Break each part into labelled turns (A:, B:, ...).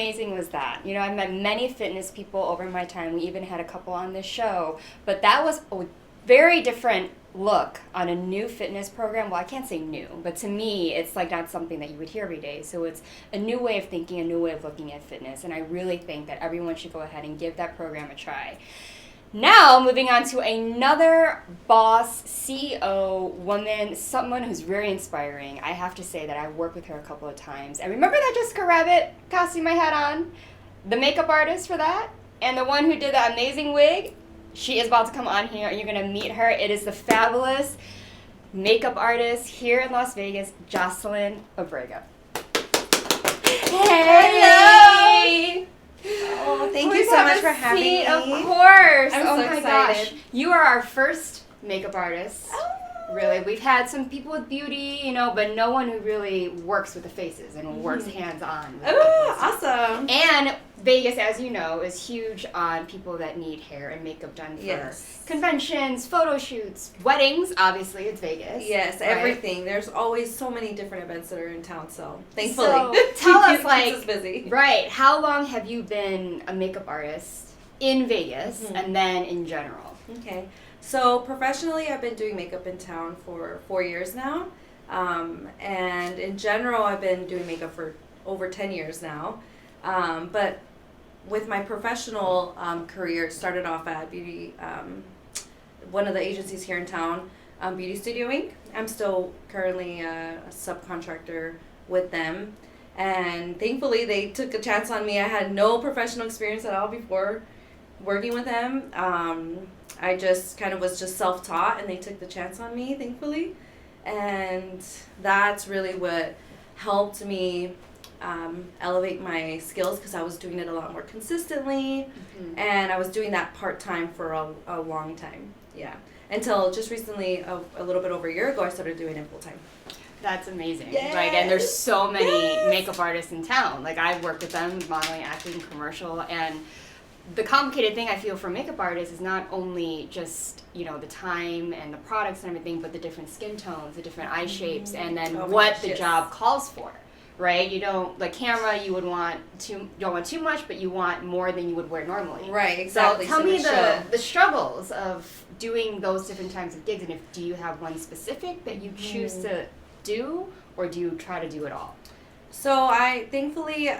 A: amazing was that? You know, I've met many fitness people over my time. We even had a couple on this show. But that was a very different look on a new fitness program. Well, I can't say new, but to me, it's like not something that you would hear every day. So it's a new way of thinking, a new way of looking at fitness. And I really think that everyone should go ahead and give that program a try. Now, moving on to another boss, CEO, woman, someone who's very inspiring. I have to say that I worked with her a couple of times. And remember that Jessica Rabbit costume I had on? The makeup artist for that? And the one who did that amazing wig? She is about to come on here, and you're going to meet her. It is the fabulous makeup artist here in Las Vegas, Jocelyn Abrego. Hey!
B: Hello! Oh, thank you so much for having me.
A: Of course.
B: I'm so
A: my
B: excited.
A: Gosh. You are our first makeup artist.
B: Oh.
A: Really. We've had some people with beauty, you know, but no one who really works with the faces and works hands-on.
B: Oh, awesome.
A: And Vegas, as you know, is huge on people that need hair and makeup done for conventions, photo shoots, weddings. Obviously, it's Vegas.
B: Yes,
A: right?
B: Everything. There's always so many different events that are in town, so thankfully.
A: So tell us,
B: keeps us busy.
A: Right, how long have you been a makeup artist in Vegas and then in general?
B: Okay. So professionally, I've been doing makeup in town for 4 years now. And in general, I've been doing makeup for over 10 years now. But with my professional career, it started off at one of the agencies here in town, Beauty Studio Inc. I'm still currently a subcontractor with them. And thankfully, they took a chance on me. I had no professional experience at all before working with them. I just kind of was just self-taught, and they took the chance on me, thankfully. And that's really what helped me elevate my skills, because I was doing it a lot more consistently, and I was doing that part-time for a long time, until just recently, a little bit over a year ago, I started doing it full-time.
A: That's amazing.
B: Yes.
A: Like, and there's so many makeup artists in town. Like, I've worked with them, modeling, acting, commercial, and the complicated thing I feel for makeup artists is not only just, you know, the time and the products and everything, but the different skin tones, the different eye shapes, and then what the job calls for, right? You don't, like camera, you would want don't want too much, but you want more than you would wear normally.
B: Right, exactly.
A: So tell me the struggles of doing those different types of gigs, and do you have one specific that you choose to do, or do you try to do it all?
B: So thankfully,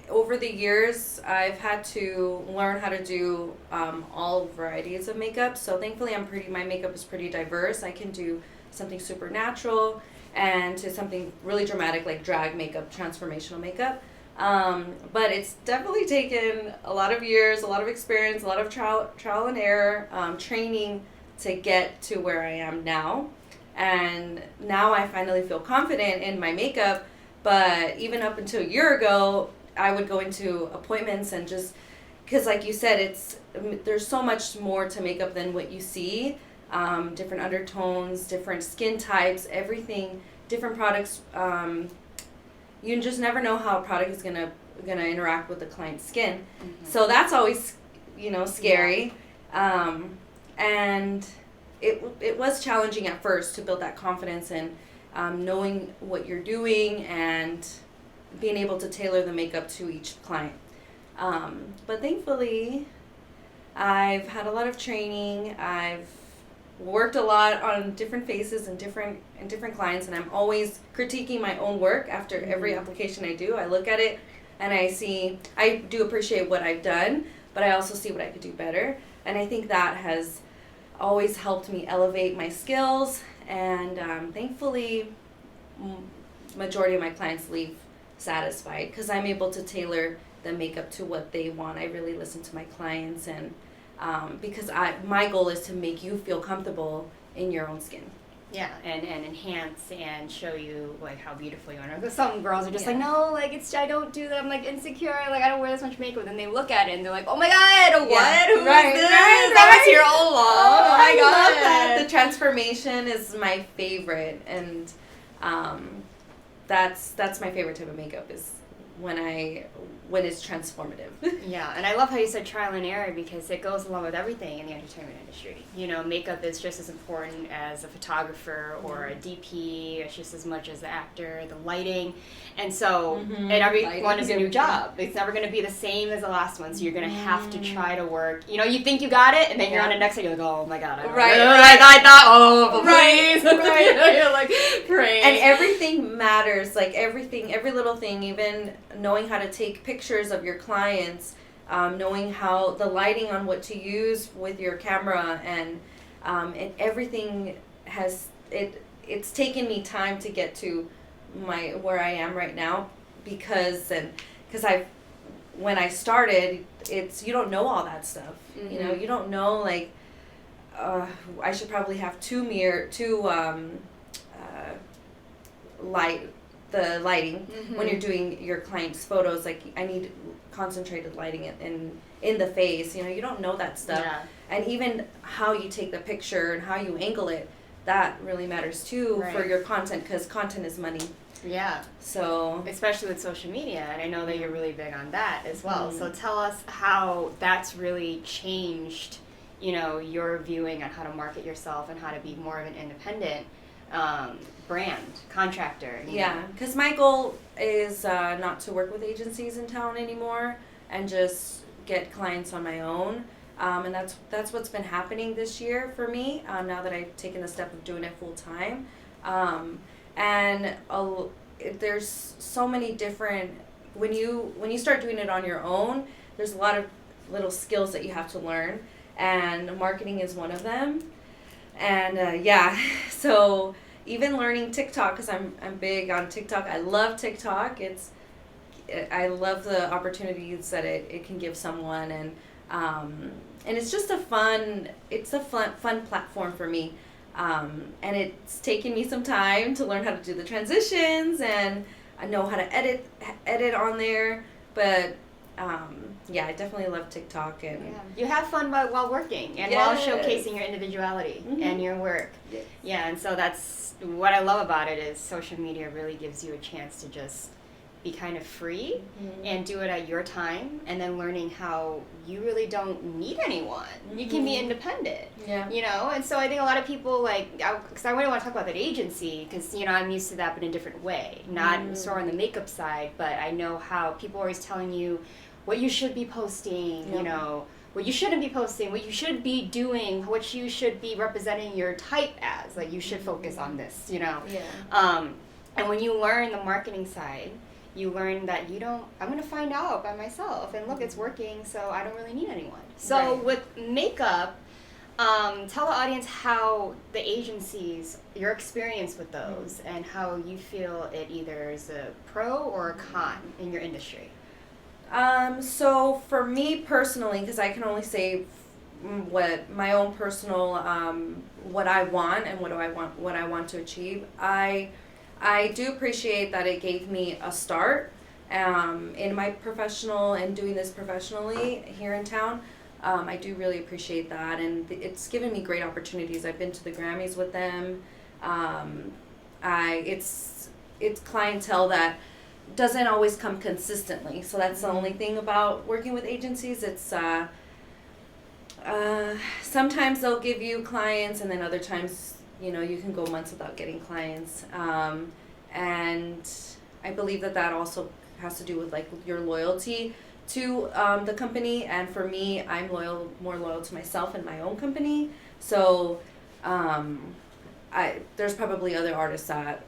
B: over the years, I've had to learn how to do all varieties of makeup. So thankfully, my makeup is pretty diverse. I can do something super natural and to something really dramatic like drag makeup, transformational makeup. But it's definitely taken a lot of years, a lot of experience, a lot of trial and error, training to get to where I am now. And now I finally feel confident in my makeup. But even up until a year ago, I would go into appointments and just, because like you said, there's so much more to makeup than what you see. Different undertones, different skin types, everything, different products. You just never know how a product is gonna interact with the client's skin. So that's always, scary. And it was challenging at first to build that confidence and knowing what you're doing and being able to tailor the makeup to each client. But thankfully, I've had a lot of training. I've worked a lot on different faces and different clients, and I'm always critiquing my own work after every application I do. I look at it and I do appreciate what I've done, but I also see what I could do better. And I think that has always helped me elevate my skills, and thankfully, majority of my clients leave satisfied because I'm able to tailor the makeup to what they want. I really listen to my clients, and because my goal is to make you feel comfortable in your own skin.
A: Yeah, and enhance and show you like how beautiful you are. Because some girls are just like, no, like I don't do that. I'm like insecure. Like I don't wear this much makeup. And then they look at it and they're like, oh my god, what? Who is this? I was here all along. Oh my god.
B: I love that. The transformation is my favorite, and that's my favorite type of makeup, is when it's transformative.
A: Yeah, and I love how you said trial and error because it goes along with everything in the entertainment industry. You know, makeup is just as important as a photographer or a DP. It's just as much as the actor, the lighting. And so, and everyone is a new job. It's never going to be the same as the last one, so you're going to have to try to work. You know, you think you got it, and then you're on the next day, you're like, oh my God, I don't know. I thought, oh, please.
B: Right.
A: You're like, praise.
B: And everything matters, like everything, every little thing, even knowing how to take pictures of your clients, knowing how the lighting on what to use with your camera, and everything it's taken me time to get to where I am right now because when I started, you don't know all that stuff. Mm-hmm. You know, you don't know like I should probably have two lighting when you're doing your client's photos. Like I need concentrated lighting in the face. You know, you don't know that stuff. Yeah. And even how you take the picture and how you angle it, that really matters too for your content, because content is money.
A: Yeah.
B: So
A: especially with social media, and I know that you're really big on that as well. So tell us how that's really changed, you know, your viewing on how to market yourself and how to be more of an independent brand contractor.
B: Yeah, because my goal is not to work with agencies in town anymore and just get clients on my own. And that's what's been happening this year for me, now that I've taken the step of doing it full time. And there's so many different, when you start doing it on your own, there's a lot of little skills that you have to learn, and marketing is one of them. And so even learning TikTok, because I'm big on TikTok. I love TikTok. I love the opportunities that it can give someone, and it's just a fun platform for me. And it's taken me some time to learn how to do the transitions, and I know how to edit on there. But I definitely love TikTok, and
A: you have fun while working and while showcasing your individuality and your work.
B: Yes.
A: Yeah, and so that's what I love about it is social media really gives you a chance to just be kind of free and do it at your time, and then learning how you really don't need anyone. You can be independent. Yeah. You know, and so I think a lot of people because I really want to talk about that agency, because you know I'm used to that but in a different way, not sort of on the makeup side, but I know how people are always telling you what you should be posting, you know, what you shouldn't be posting, what you should be doing, what you should be representing your type as. Like you should focus on this, you know. Yeah. And when you learn the marketing side, you learn that I'm going to find out by myself, and look, it's working, so I don't really need anyone. So with makeup, tell the audience how the agencies, your experience with those, and how you feel it either is a pro or a con in your industry.
B: So for me personally, because I can only say what my own personal, what I want and what I want to achieve, I do appreciate that it gave me a start in my professional and doing this professionally here in town. I do really appreciate that, and it's given me great opportunities. I've been to the Grammys with them. It's clientele that doesn't always come consistently, so that's the only thing about working with agencies. It's sometimes they'll give you clients, and then other times, you know, you can go months without getting clients. And I believe that also has to do with with your loyalty to the company. And for me, I'm more loyal to myself and my own company. So there's probably other artists that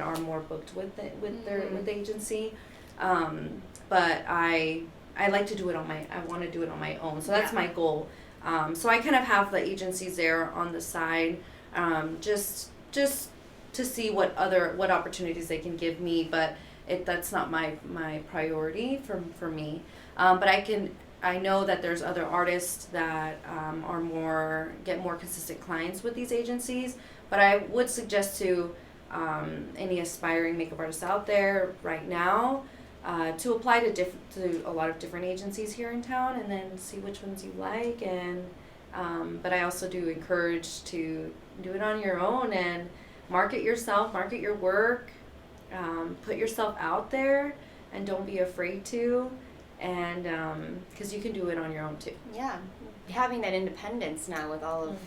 B: are more booked with the agency. But I like to do it I want to do it on my own. So that's my goal. So I kind of have the agencies there on the side. Just to see what opportunities they can give me, but that's not my priority for me. But I know that there's other artists that get more consistent clients with these agencies. But I would suggest to any aspiring makeup artists out there right now to apply to a lot of different agencies here in town, and then see which ones you like. And but I also do encourage to do it on your own and market yourself, market your work, put yourself out there, and don't be afraid to, and because you can do it on your own too.
A: Yeah, having that independence now with all of,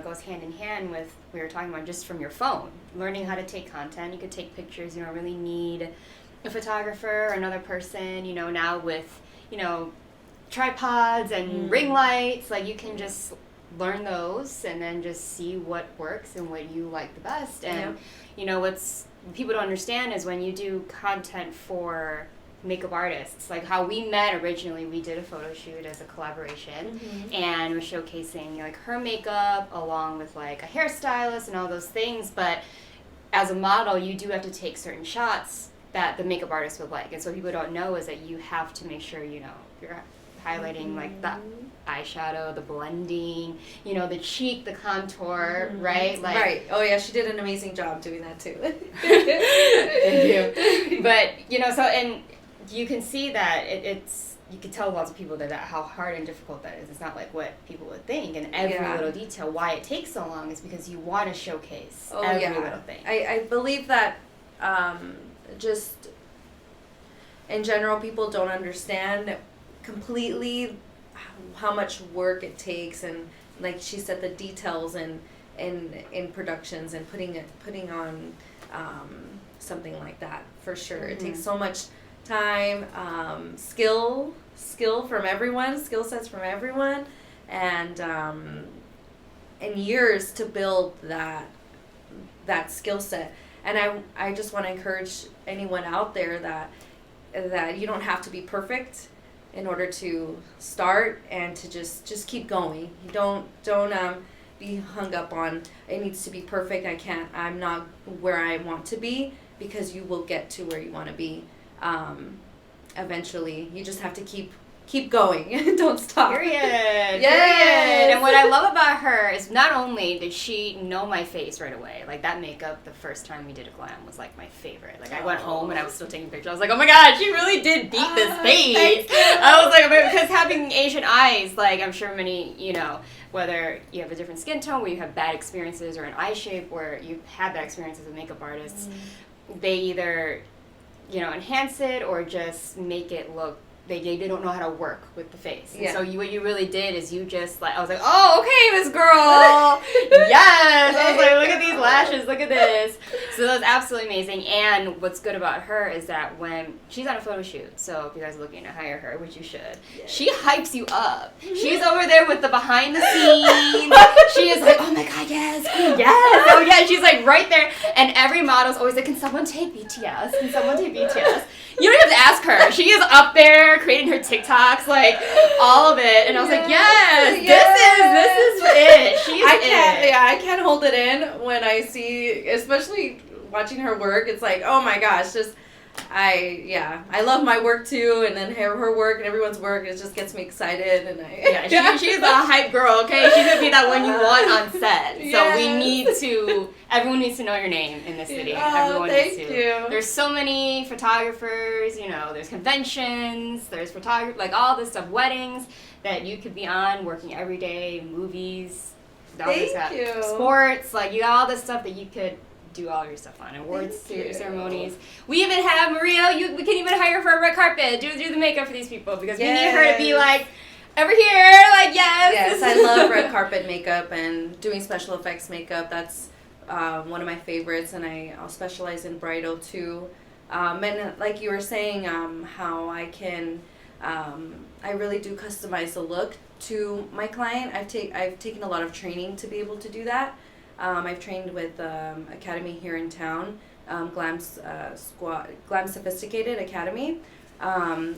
A: goes hand in hand with, we were talking about just from your phone, learning how to take content. You could take pictures, you don't really need a photographer or another person, now with, tripods and ring lights, like you can just learn those and then just see what works and what you like the best. And, what's people don't understand is when you do content for makeup artists, like how we met originally, we did a photo shoot as a collaboration, and we're showcasing like her makeup along with like a hairstylist and all those things, but as a model you do have to take certain shots that the makeup artist would like. And so what people don't know is that you have to make sure you're highlighting like the eyeshadow, the blending, the cheek, the contour, right? Like,
B: right. Oh yeah, she did an amazing job doing that too.
A: Thank you. But so, and you can see that it's you can tell lots of people that how hard and difficult that is. It's not like what people would think, and every little detail. Why it takes so long is because you want to showcase every little thing.
B: I believe that just in general, people don't understand completely how much work it takes, and like she said, the details and in productions and putting on something like that, for sure. It takes so much time, skill from everyone, skill sets from everyone, and years to build that skill set. And I just want to encourage anyone out there that you don't have to be perfect in order to start, and to just keep going. You don't be hung up on it needs to be perfect. I'm not where I want to be, because you will get to where you want to be eventually. You just have to keep going. Don't stop.
A: Period.
B: Yes.
A: Period. And what I love about her is not only did she know my face right away, like that makeup the first time we did a glam was like my favorite. Like I went home and I was still taking pictures. I was like, oh my god, she really did beat this face. I was like, because having Asian eyes, like I'm sure many, whether you have a different skin tone, where you have bad experiences, or an eye shape where you've had bad experiences with makeup artists, they either, enhance it or just make it look, they don't know how to work with the face. And so what you really did is you just I was like, oh, okay, this girl. Yes. I was like, look at these lashes, look at this. So that was absolutely amazing. And what's good about her is that when she's on a photo shoot, so if you guys are looking to hire her, which you should, she hypes you up. She's over there with the behind the scenes. She is like, oh my god, yes, oh yeah. She's like right there. And every model's always like, can someone take BTS? Can someone take BTS? You don't have to ask her. She is up there creating her TikToks, like all of it. And I was like, yes, this is it. She's
B: I can't hold it in when I see, especially watching her work. It's like, oh my gosh, I love my work too, and then her work and everyone's work, it just gets me excited, and
A: she's a hype girl, okay? She's gonna be that one you want on set. So everyone needs to know your name in this city. Everyone needs to.
B: You.
A: There's so many photographers, there's conventions, there's photography, like all this stuff, weddings that you could be on, working every day, movies, sports, like you got all this stuff that you could do all your stuff on, awards ceremonies. We even have Maria. We can even hire her for a red carpet. Do the makeup for these people, because we need her to be like over here, like yes.
B: Yes, I love red carpet makeup and doing special effects makeup. That's one of my favorites, and I'll specialize in bridal too. And like you were saying, how I can, I really do customize the look to my client. I've taken a lot of training to be able to do that. I've trained with Academy here in town, Glam Sophisticated Academy,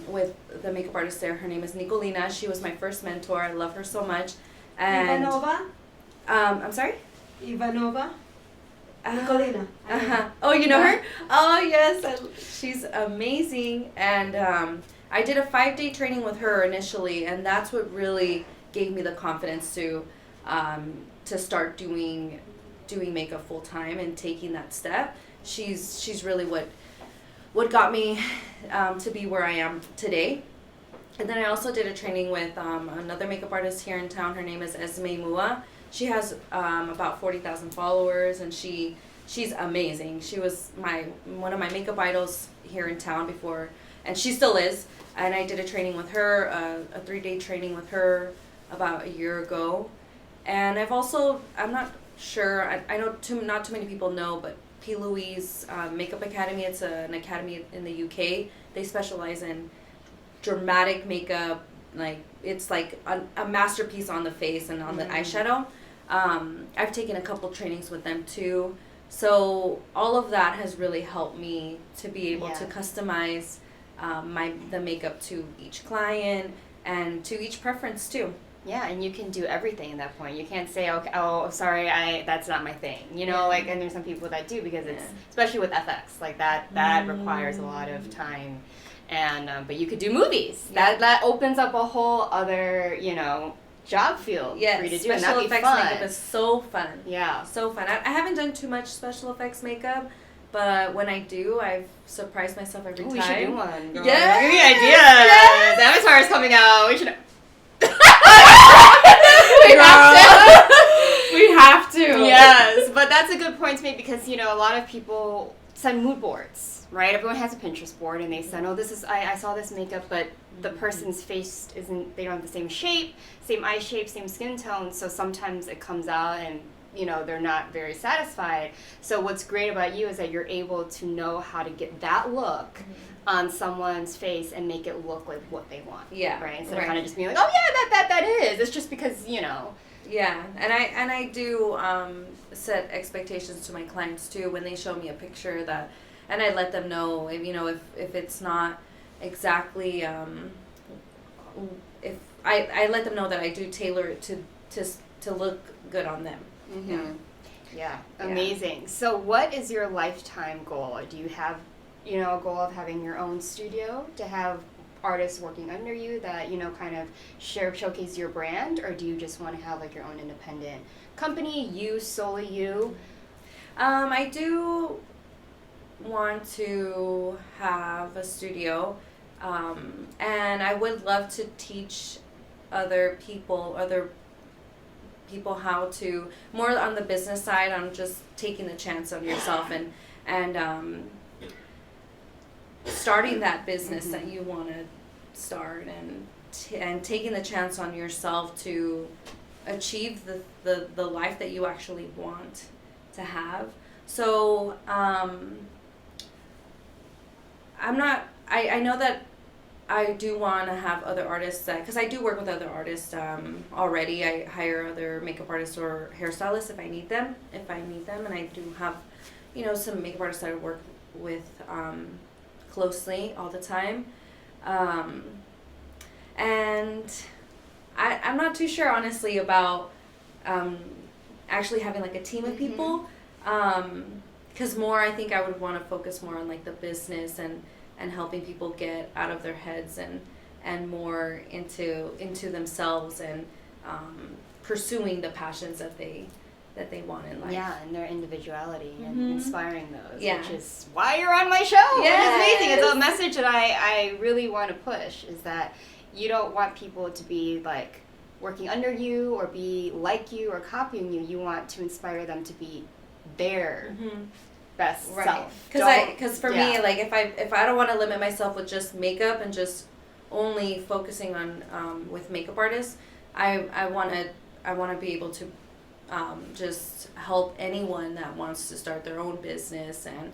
B: with the makeup artist there. Her name is Nicolina. She was my first mentor. I love her so much. And
C: Ivanova?
B: I'm sorry?
C: Ivanova? Nicolina.
B: Oh, you know her? Oh, yes. She's amazing. And I did a 5-day training with her initially, and that's what really gave me the confidence to start doing makeup full time and taking that step. She's really what got me to be where I am today. And then I also did a training with another makeup artist here in town. Her name is Esme Mua. She has about 40,000 followers, and she's amazing. She was one of my makeup idols here in town before and she still is. And I did a training with her, a 3-day training with her about a year ago. And I'm not sure, I know not too many people know, but P. Louise Makeup Academy, it's an academy in the UK. They specialize in dramatic makeup, like it's like a masterpiece on the face and on the eyeshadow. I've taken a couple trainings with them too. So all of that has really helped me to be able to customize the makeup to each client and to each preference too.
A: Yeah, and you can do everything at that point. You can't say, okay, oh, sorry, that's not my thing. You know, like, and there's some people that do because it's, especially with FX, like that requires a lot of time. And, but you could do movies.
B: Yeah.
A: That opens up a whole other, you know, job field for you to do. And
B: special
A: that'd be
B: effects
A: fun.
B: makeup is so fun.
A: Yeah.
B: So fun. I haven't done too much special effects makeup, but when I do, I've surprised myself every time.
A: We should do one. Girl.
B: Yes!
A: Give me ideas. Yes! Avatar is coming out. We should.
B: We have to.
A: Yes, but that's a good point to make because, you know, a lot of people send mood boards, right? Everyone has a Pinterest board and they send, oh, this is, I saw this makeup, but the person's face isn't, they don't have the same shape, same eye shape, same skin tone, so sometimes it comes out and, you know, they're not very satisfied. So what's great about you is that you're able to know how to get that look on someone's face and make it look like what they want.
B: Yeah.
A: Right? Instead of kind of just being like, oh yeah, that is. It's just because, you know.
B: Yeah, and I do set expectations to my clients too when they show me a picture that, and I let them know if it's not exactly if I let them know that I do tailor it to look good on them.
A: Mm-hmm. Yeah, amazing. So what is your lifetime goal? Do you have, you know, a goal of having your own studio to have artists working under you that, you know, kind of showcase your brand, or do you just want to have like your own independent company, you, solely you?
B: I do want to have a studio, and I would love to teach other people how to, more on the business side, on just taking the chance on yourself and starting that business that you want to start and taking the chance on yourself to achieve the life that you actually want to have. So I know that I do want to have other artists because I do work with other artists already. I hire other makeup artists or hairstylists if I need them, and I do have, you know, some makeup artists that I work with closely all the time, and I'm not too sure honestly about actually having like a team of people, because more I think I would want to focus more on like the business and helping people get out of their heads and more into themselves and pursuing the passions that they want in life.
A: Yeah, and their individuality and inspiring those, which is why you're on my show.
B: Yes.
A: It's amazing. It's a message that I really want to push, is that you don't want people to be like working under you or be like you or copying you. You want to inspire them to be their best self.
B: Because for me, like if I don't want to limit myself with just makeup and just only focusing on with makeup artists, I want to be able to just help anyone that wants to start their own business and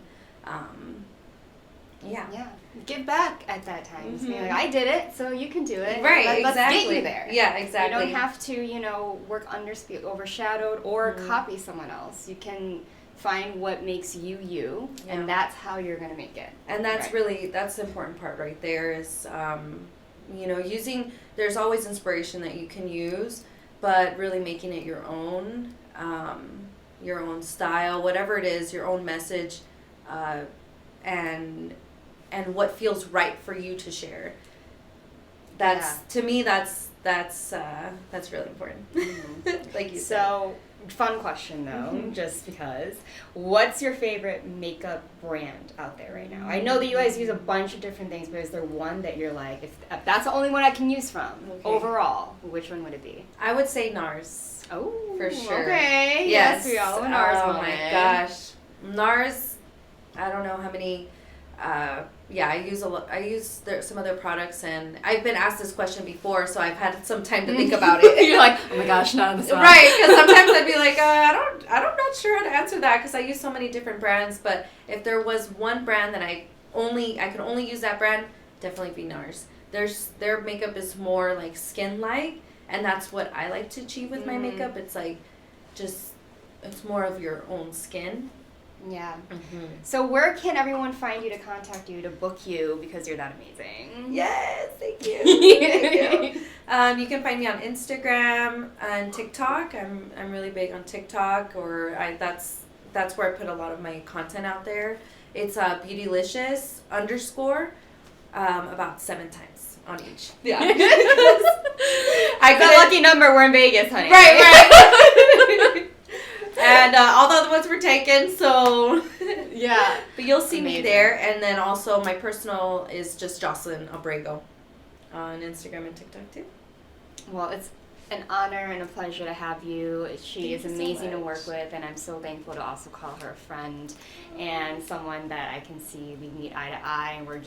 A: give back at that time. Just be like, I did it, so you can do it.
B: Right,
A: Let's get you there.
B: Yeah, exactly.
A: You don't have to, you know, work overshadowed or copy someone else. You can find what makes you you, and that's how you're going to make it.
B: And that's that's the important part right there is, you know, there's always inspiration that you can use, but really making it your own style, whatever it is, your own message, and what feels right for you to share. To me, that's really important. Like you said.
A: So, fun question though, just because. What's your favorite makeup brand out there right now? I know that you guys use a bunch of different things, but is there one that you're like, if that's the only one I can use from overall, which one would it be?
B: I would say NARS.
A: Oh,
B: for sure.
A: Okay. Yes, we all have a NARS moment.
B: Oh my gosh, NARS. I don't know how many yeah, I use some other products, and I've been asked this question before, so I've had some time to think about it.
A: You're like, oh my gosh, not on the spot.
B: Right, because sometimes I'd be like, I'm not sure how to answer that because I use so many different brands. But if there was one brand that I could only use that brand, definitely be NARS. Their makeup is more like skin-like, and that's what I like to achieve with my makeup. It's like, it's more of your own skin.
A: Yeah.
B: Mm-hmm.
A: So where can everyone find you to contact you to book you because you're that amazing?
B: Yes, thank you. Thank you. You can find me on Instagram and TikTok. I'm really big on TikTok, that's where I put a lot of my content out there. It's Beautylicious _ about 7 times on each. Yeah.
A: I got a lucky number. We're in Vegas, honey.
B: Right. And all the other ones were taken, so
A: yeah.
B: But you'll see
A: Amazing.
B: me there, and then also my personal is just Jocelyn Abrego on Instagram and TikTok too.
A: Well, it's an honor and a pleasure to have you. She is
B: Thank you so
A: amazing to
B: much.
A: work with, and I'm so thankful to also call her a friend and someone that I can see we meet eye to eye. And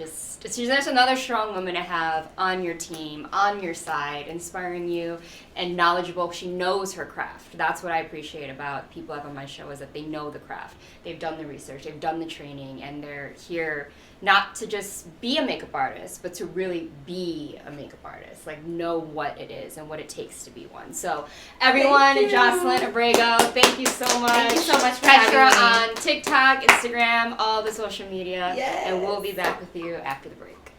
A: she's just another strong woman to have on your team, on your side, inspiring you and knowledgeable. She knows her craft. That's what I appreciate about people up on my show, is that they know the craft. They've done the research, they've done the training, and they're here not to just be a makeup artist, but to really be a makeup artist, like know what it is and what it takes to be one. So everyone, Jocelyn Abrego, thank you so much.
B: Thank you so much for
A: Catch her
B: having me.
A: on TikTok, Instagram, all the social media,
B: Yes.
A: and we'll be back with you after the break.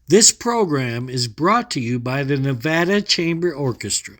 D: This program is brought to you by the Nevada Chamber Orchestra.